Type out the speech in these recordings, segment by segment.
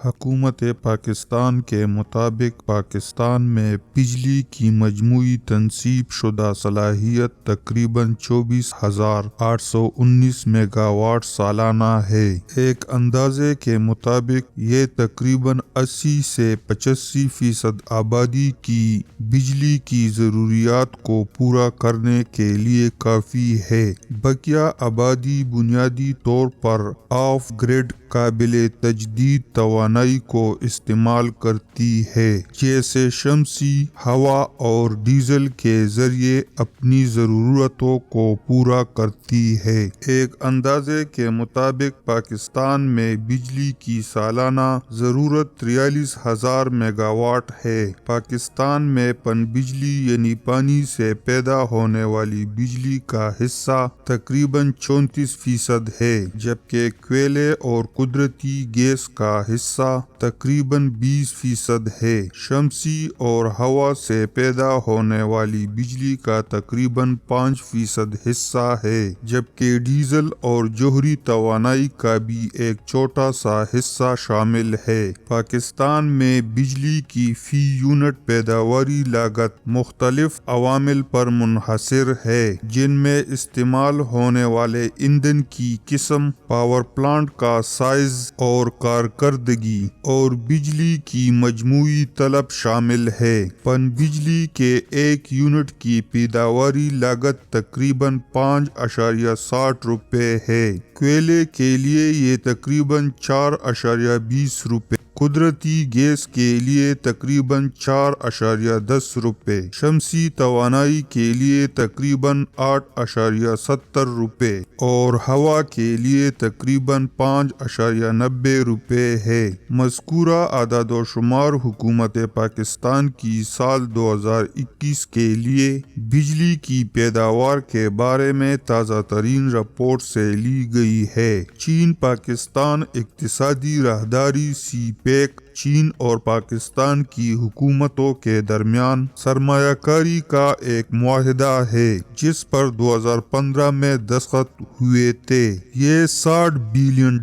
حکومت پاکستان کے مطابق پاکستان میں بجلی کی مجموعی تنصیب شدہ صلاحیت تقریباً 24,819 میگا واٹ سالانہ ہے۔ ایک اندازے کے مطابق یہ تقریباً 80 سے 85% آبادی کی بجلی کی ضروریات کو پورا کرنے کے لیے کافی ہے۔ بقیہ آبادی بنیادی طور پر آف گریڈ قابل تجدید توانائی کو استعمال کرتی ہے، جیسے شمسی، ہوا اور ڈیزل کے ذریعے اپنی ضرورتوں کو پورا کرتی ہے۔ ایک اندازے کے مطابق پاکستان میں بجلی کی سالانہ ضرورت 43,000 میگا واٹ ہے۔ پاکستان میں پن بجلی یعنی پانی سے پیدا ہونے والی بجلی کا حصہ تقریباً 34% ہے، جبکہ کوئلے اور قدرتی گیس کا حصہ تقریباً 20% ہے۔ شمسی اور ہوا سے پیدا ہونے والی بجلی کا تقریباً 5% حصہ ہے، جبکہ ڈیزل اور جوہری توانائی کا بھی ایک چھوٹا سا حصہ شامل ہے۔ پاکستان میں بجلی کی فی یونٹ پیداواری لاگت مختلف عوامل پر منحصر ہے، جن میں استعمال ہونے والے ایندھن کی قسم، پاور پلانٹ کا سائز اور کارکردگی، اور بجلی کی مجموعی طلب شامل ہے۔ پن بجلی کے 1 یونٹ کی پیداواری لاگت تقریباً 5.60 روپے ہے۔ کوئلے کے لیے یہ تقریباً 4.20 روپے، قدرتی گیس کے لیے تقریباً 4.10 روپے، شمسی توانائی کے لیے تقریباً 8.70 روپے اور ہوا کے لیے تقریباً 5.90 روپے ہے۔ مذکورہ اعداد و شمار حکومت پاکستان کی سال 2021 کے لیے بجلی کی پیداوار کے بارے میں تازہ ترین رپورٹ سے لی گئی ہے۔ چین پاکستان اقتصادی راہداری سی پیک چین اور پاکستان کی حکومتوں کے درمیان سرمایہ کاری کا ایک معاہدہ ہے، جس پر 2015 میں دستخط ہوئے تھے۔ یہ $60 بلین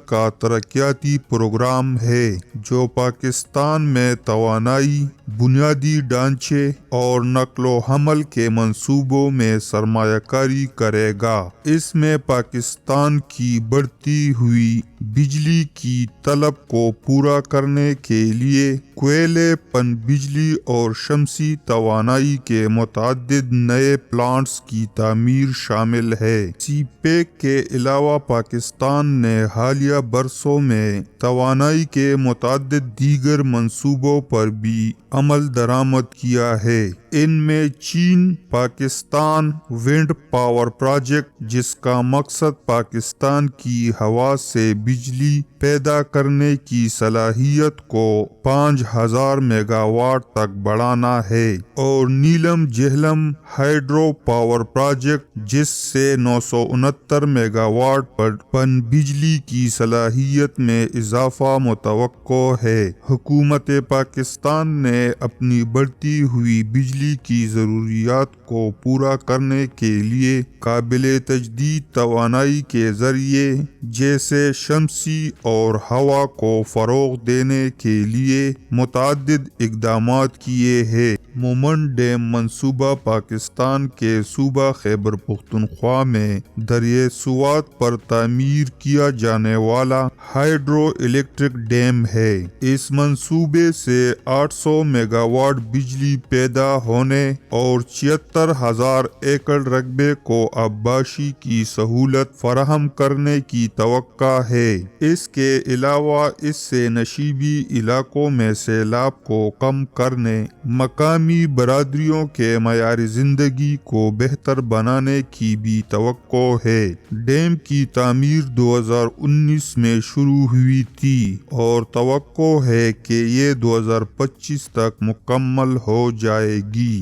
کا ترقیاتی پروگرام ہے، جو پاکستان میں توانائی، بنیادی ڈھانچے اور نقل و حمل کے منصوبوں میں سرمایہ کاری کرے گا۔ اس میں پاکستان کی بڑھتی ہوئی بجلی کی طلب کو پورا کرنے کے لیے کوئلے، پن بجلی اور شمسی توانائی کے متعدد نئے پلانٹس کی تعمیر شامل ہے۔ سی پیک کے علاوہ پاکستان نے حالیہ برسوں میں توانائی کے متعدد دیگر منصوبوں پر بھی عمل درآمد کیا ہے۔ ان میں چین پاکستان ونڈ پاور پروجیکٹ، جس کا مقصد پاکستان کی ہوا سے بجلی پیدا کرنے کی صلاحیت کو 5,000 میگا واٹ تک بڑھانا ہے، اور نیلم جہلم ہائیڈرو پاور پروجیکٹ، جس سے 969 میگا واٹ پر پن بجلی کی صلاحیت میں اضافہ متوقع ہے۔ حکومت پاکستان نے اپنی بڑھتی ہوئی بجلی کی ضروریات کو پورا کرنے کے لیے قابل تجدید توانائی کے ذریعے جیسے شمسی اور ہوا کو فروغ دینے کے لیے متعدد اقدامات کیے ہیں۔ مومن ڈیم منصوبہ پاکستان کے صوبہ خیبر پختونخوا میں دریائے سوات پر تعمیر کیا جانے والا ہائیڈرو الیکٹرک ڈیم ہے۔ اس منصوبے سے 800 میگا واٹ بجلی پیدا ہونے اور 76,000 ایکڑ رقبے کو آبپاشی کی سہولت فراہم کرنے کی توقع ہے۔ اس کے علاوہ اس سے نشیبی علاقوں میں سیلاب کو کم کرنے، مقامی برادریوں کے معیار زندگی کو بہتر بنانے کی بھی توقع ہے۔ ڈیم کی تعمیر 2019 میں شروع ہوئی تھی اور توقع ہے کہ یہ 2025 تک مکمل ہو جائے گی۔